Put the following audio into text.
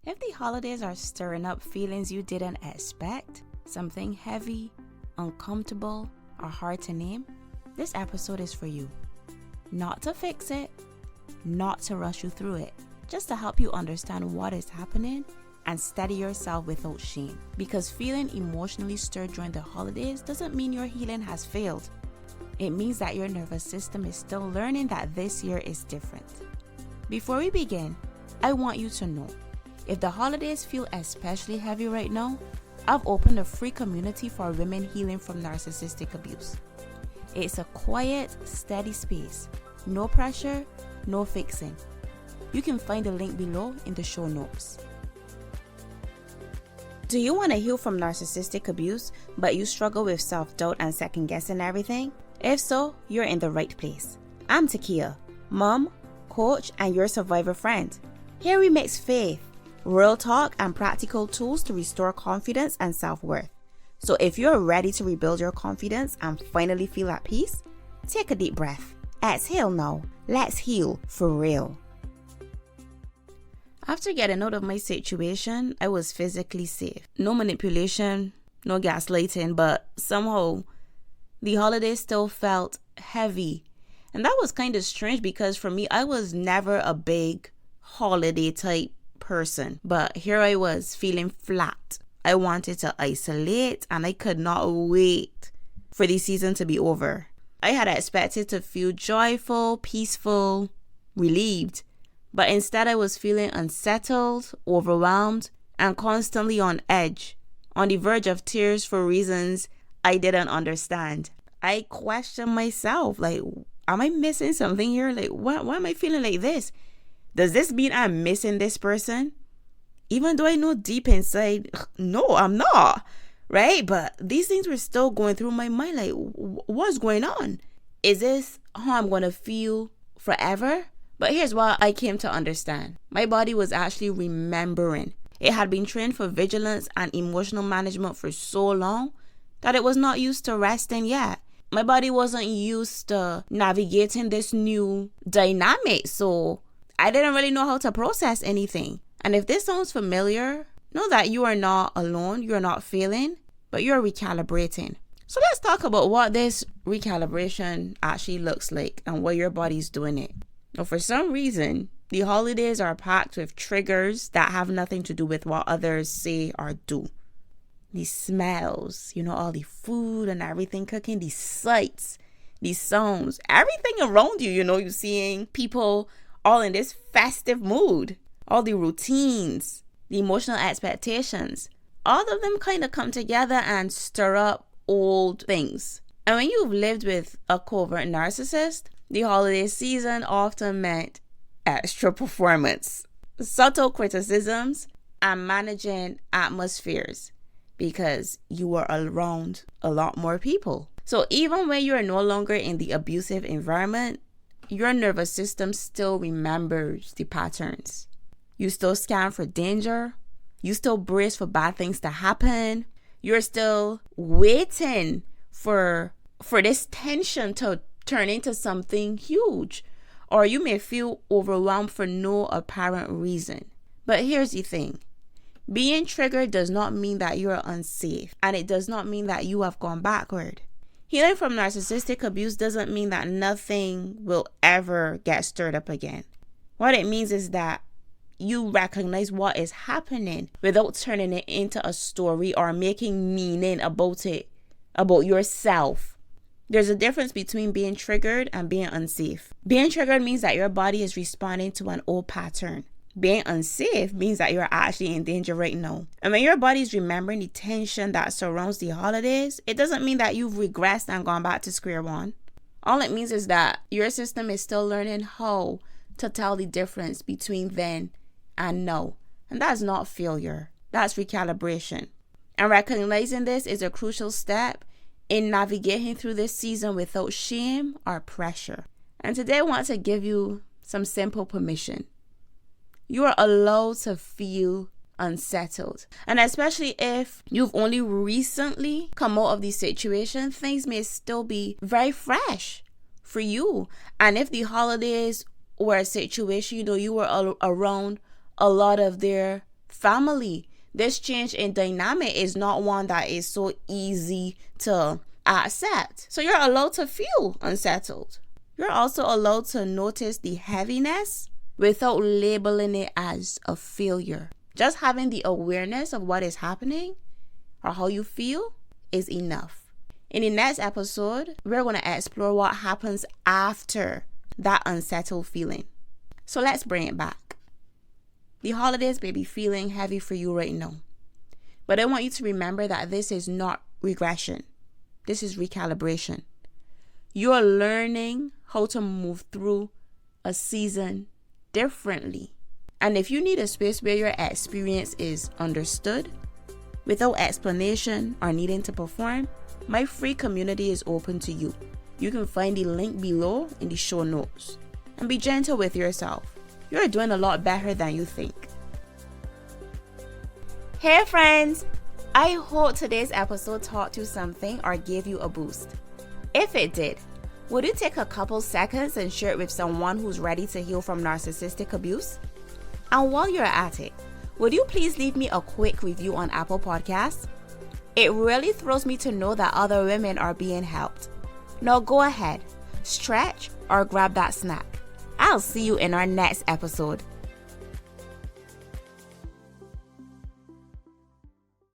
If the holidays are stirring up feelings you didn't expect, something heavy, uncomfortable, or hard to name, this episode is for you. Not to fix it, not to rush you through it, just to help you understand what is happening and steady yourself without shame. Because feeling emotionally stirred during the holidays doesn't mean your healing has failed. It means that your nervous system is still learning that this year is different. Before we begin, I want you to know, if the holidays feel especially heavy right now, I've opened a free community for women healing from narcissistic abuse. It's a quiet, steady space. No pressure, no fixing. You can find the link below in the show notes. Do you want to heal from narcissistic abuse, but you struggle with self-doubt and second-guessing everything? If so, you're in the right place. I'm Takia, mom, coach, and your survivor friend. Here we mix faith, real talk, and practical tools to restore confidence and self-worth. So if you're ready to rebuild your confidence and finally feel at peace, take a deep breath. Exhale now. Let's heal for real. After getting out of my situation, I was physically safe. No manipulation, no gaslighting, but somehow the holidays still felt heavy. And that was kind of strange because for me, I was never a big holiday type person. But here I was feeling flat. I wanted to isolate and I could not wait for the season to be over. I had expected to feel joyful, peaceful, relieved. But instead I was feeling unsettled, overwhelmed, and constantly on edge, on the verge of tears for reasons I didn't understand. I questioned myself, like, am I missing something here? Like, why am I feeling like this? Does this mean I'm missing this person? Even though I know deep inside, no, I'm not, right? But these things were still going through my mind, like, what's going on? Is this how I'm going to feel forever? But here's what I came to understand. My body was actually remembering. It had been trained for vigilance and emotional management for so long that it was not used to resting yet. My body wasn't used to navigating this new dynamic, so I didn't really know how to process anything. And if this sounds familiar, know that you are not alone, you're not failing, but you're recalibrating. So let's talk about what this recalibration actually looks like and why your body's doing it. Now, for some reason, the holidays are packed with triggers that have nothing to do with what others say or do. These smells, all the food and everything cooking, these sights, these sounds, everything around you, you're seeing people all in this festive mood. All the routines, the emotional expectations, all of them kind of come together and stir up old things. And when you've lived with a covert narcissist, the holiday season often meant extra performance, subtle criticisms, and managing atmospheres because you were around a lot more people. So even when you're no longer in the abusive environment, your nervous system still remembers the patterns. You still scan for danger. You still brace for bad things to happen. You're still waiting for this tension to turn into something huge. Or you may feel overwhelmed for no apparent reason. But here's the thing. Being triggered does not mean that you're unsafe. And it does not mean that you have gone backward. Healing from narcissistic abuse doesn't mean that nothing will ever get stirred up again. What it means is that you recognize what is happening without turning it into a story or making meaning about it, about yourself. There's a difference between being triggered and being unsafe. Being triggered means that your body is responding to an old pattern. Being unsafe means that you're actually in danger right now. And when your body is remembering the tension that surrounds the holidays, it doesn't mean that you've regressed and gone back to square one. All it means is that your system is still learning how to tell the difference between then and now. And that's not failure. That's recalibration. And recognizing this is a crucial step in navigating through this season without shame or pressure. And today I want to give you some simple permission. You are allowed to feel unsettled. And especially if you've only recently come out of the situation, things may still be very fresh for you. And if the holidays were a situation, you were around a lot of their Family, this change in dynamic is not one that is so easy to accept. So you're allowed to feel unsettled. You're also allowed to notice the heaviness without labeling it as a failure. Just having the awareness of what is happening or how you feel is enough. In the next episode, we're going to explore what happens after that unsettled feeling. So let's bring it back. The holidays may be feeling heavy for you right now. But I want you to remember that this is not regression. This is recalibration. You're learning how to move through a season differently. And if you need a space where your experience is understood, without explanation or needing to perform, my free community is open to you. You can find the link below in the show notes. And be gentle with yourself. You're doing a lot better than you think. Hey friends! I hope today's episode taught you something or gave you a boost. If it did, would you take a couple seconds and share it with someone who's ready to heal from narcissistic abuse? And while you're at it, would you please leave me a quick review on Apple Podcasts? It really thrills me to know that other women are being helped. Now go ahead, stretch or grab that snack. I'll see you in our next episode.